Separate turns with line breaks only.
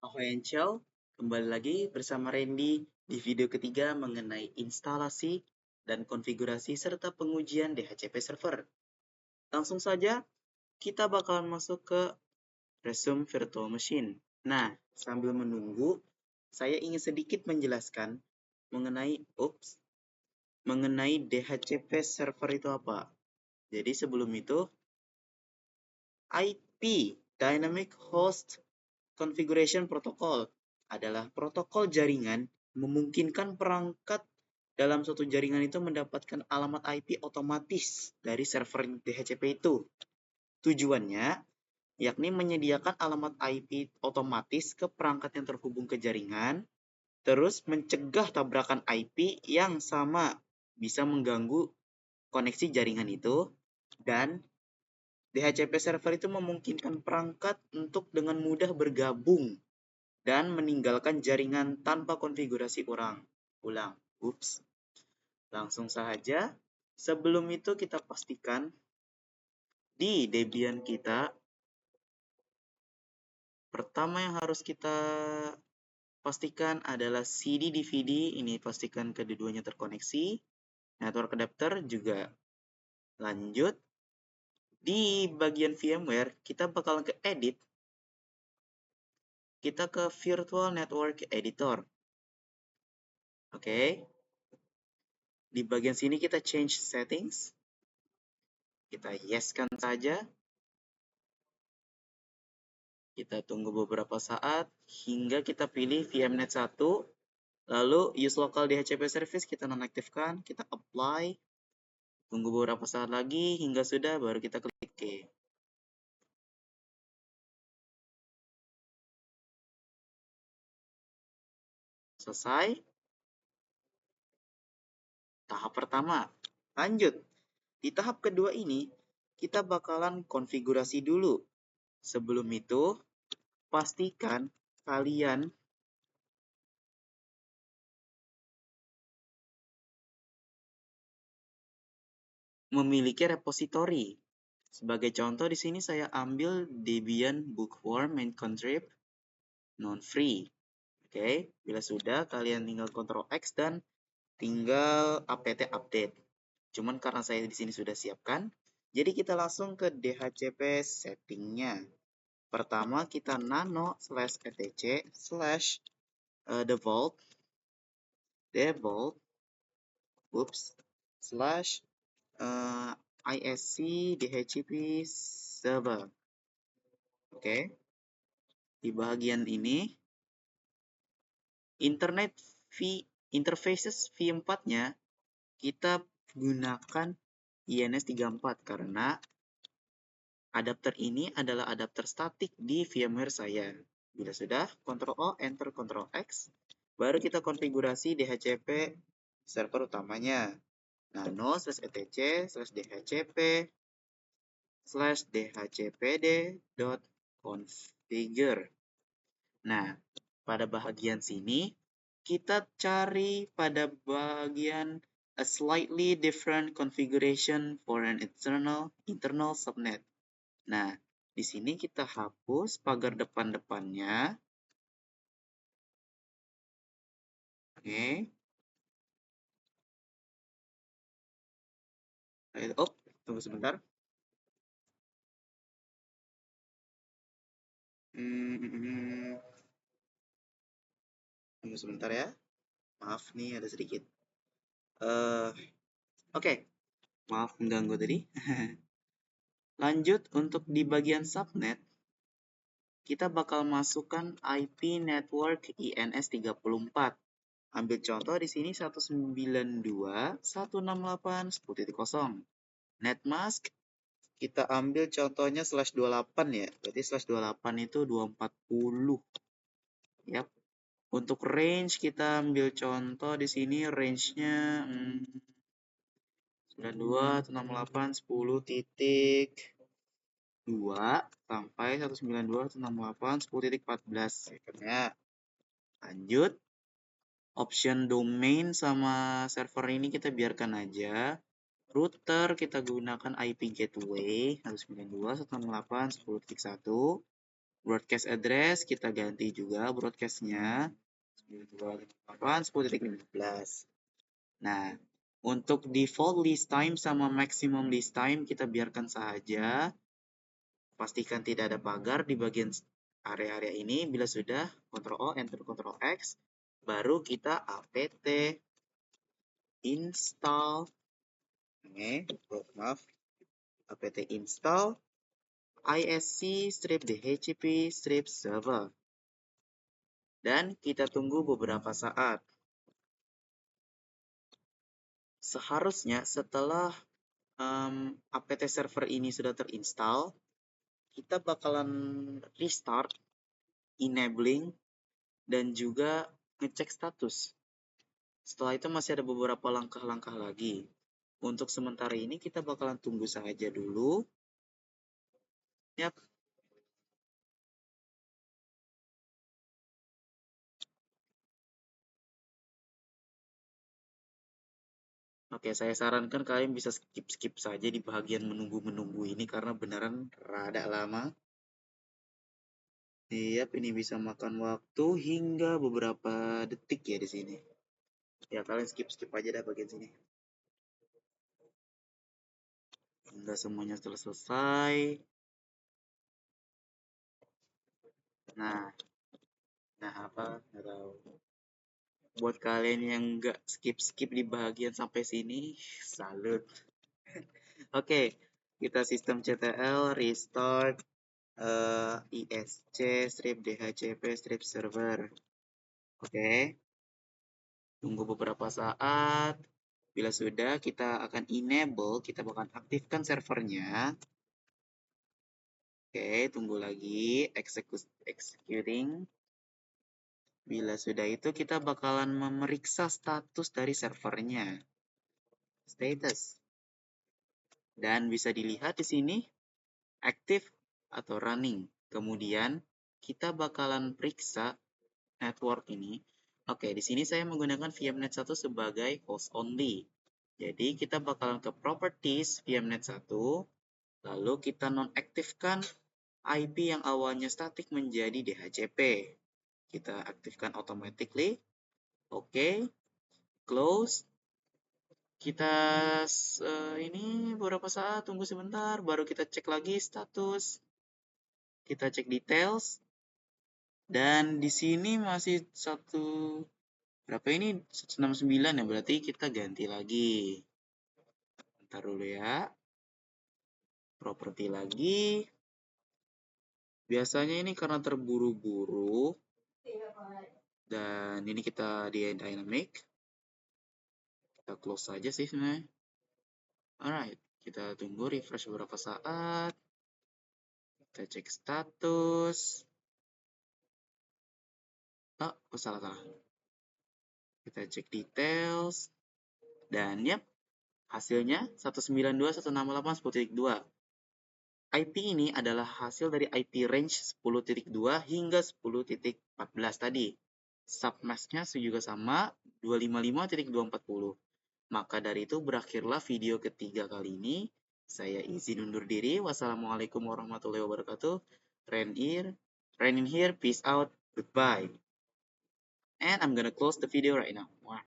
Ahoy and Ciao, kembali lagi bersama Randy di video ketiga mengenai instalasi dan konfigurasi serta pengujian DHCP server. Langsung saja, kita bakalan masuk ke Resume Virtual Machine. Nah, sambil menunggu, saya ingin sedikit menjelaskan mengenai DHCP server itu apa. Jadi sebelum itu, IP, Dynamic Host Configuration Protocol, adalah protokol jaringan memungkinkan perangkat dalam suatu jaringan itu mendapatkan alamat IP otomatis dari server DHCP itu. Tujuannya yakni menyediakan alamat IP otomatis ke perangkat yang terhubung ke jaringan, terus mencegah tabrakan IP yang sama bisa mengganggu koneksi jaringan itu, dan DHCP server itu memungkinkan perangkat untuk dengan mudah bergabung dan meninggalkan jaringan tanpa konfigurasi ulang. Langsung saja. Sebelum itu kita pastikan di Debian kita, pertama yang harus kita pastikan adalah CD DVD, ini pastikan kedua-duanya terkoneksi. Network adapter juga lanjut. Di bagian VMware, kita bakal ke edit. Kita ke Virtual Network Editor. Oke. Di bagian sini kita change settings. Kita yes-kan saja. Kita tunggu beberapa saat hingga kita pilih VMnet 1. Lalu use local DHCP service kita nonaktifkan, kita apply. Tunggu beberapa saat lagi hingga sudah, baru kita klik OK. Selesai. Tahap pertama. Lanjut. Di tahap kedua ini, kita bakalan konfigurasi dulu. Sebelum itu, pastikan kalian memiliki repository. Sebagai contoh di sini saya ambil Debian Bookworm and Contrib non-free. Oke, bila sudah kalian tinggal Ctrl X dan tinggal apt update. Cuman karena saya di sini sudah siapkan, jadi kita langsung ke DHCP settingnya. Pertama kita nano /etc default slash ISC DHCP server. Oke. Di bagian ini interfaces v4-nya kita gunakan INS34 karena adapter ini adalah adapter statik di VMware saya. Bila sudah, Ctrl O, Enter Ctrl X, baru kita konfigurasi DHCP server utamanya. Nano /etc/dhcpd.configure. Nah, pada bagian sini kita cari pada bagian a slightly different configuration for an internal subnet. Nah, di sini kita hapus pagar depan-depannya. Oke. Oh, tunggu sebentar. Tunggu sebentar ya. Maaf nih ada sedikit. Oke. Maaf mengganggu tadi. Lanjut untuk di bagian subnet, kita bakal masukkan IP network INS34. Ambil contoh di sini 192.168.10.0. Netmask kita ambil contohnya /28 ya. Berarti /28 itu 240. Yap. Untuk range kita ambil contoh di sini range-nya 92.168.10.2 sampai 192.168.10.14 ya. Lanjut. Option domain sama server ini kita biarkan aja. Router kita gunakan IP gateway 192.168.10.1. Broadcast address kita ganti juga broadcastnya 10.15. Nah, untuk default list time sama maximum list time kita biarkan saja. Pastikan tidak ada pagar di bagian area-area ini. Bila sudah, Ctrl O, Enter Ctrl X, baru kita apt install. Maaf, apt install isc-dhcp server. Dan kita tunggu beberapa saat. Seharusnya setelah apt server ini sudah terinstall, kita bakalan restart, enabling, dan juga ngecek status. Setelah itu masih ada beberapa langkah-langkah lagi. Untuk sementara ini kita bakalan tunggu saja dulu. Yap. Oke, saya sarankan kalian bisa skip-skip saja di bagian menunggu-menunggu ini karena beneran rada lama. Yap, ini bisa makan waktu hingga beberapa detik ya di sini. Ya, kalian skip-skip aja dah bagian sini. Hingga semuanya selesai. Nah apa? Nggak tahu. Buat kalian yang nggak skip-skip di bagian sampai sini, salut. Oke, kita sistem CTL restart isc strip dhcp strip server. Oke, tunggu beberapa saat. Bila sudah, kita akan enable, kita akan aktifkan servernya. Oke, tunggu lagi, executing. Bila sudah itu, kita bakalan memeriksa status dari servernya. Status. Dan bisa dilihat di sini, active atau running. Kemudian, kita bakalan periksa network ini. Oke, di sini saya menggunakan VMnet 1 sebagai host only. Jadi, kita bakalan ke properties VMnet 1, lalu kita nonaktifkan IP yang awalnya static menjadi DHCP. Kita aktifkan automatically. Oke, close. Kita ini beberapa saat, tunggu sebentar, baru kita cek lagi status. Kita cek details. Dan di sini masih berapa ini? 169 ya, berarti kita ganti lagi. Bentar dulu ya. Properti lagi. Biasanya ini karena terburu-buru. Dan ini kita di dynamic. Kita close saja sih sebenarnya. Alright, kita tunggu refresh beberapa saat. Kita cek status. Oh, salah. Kita cek details. Dan yap, hasilnya 192.168.10.2. IP ini adalah hasil dari IP range 10.2 hingga 10.14 tadi. Submasknya juga sama, 255.240. Maka dari itu berakhirlah video ketiga kali ini. Saya izin undur diri. Wassalamualaikum warahmatullahi wabarakatuh. Rain in here, peace out, goodbye. And I'm gonna close the video right now.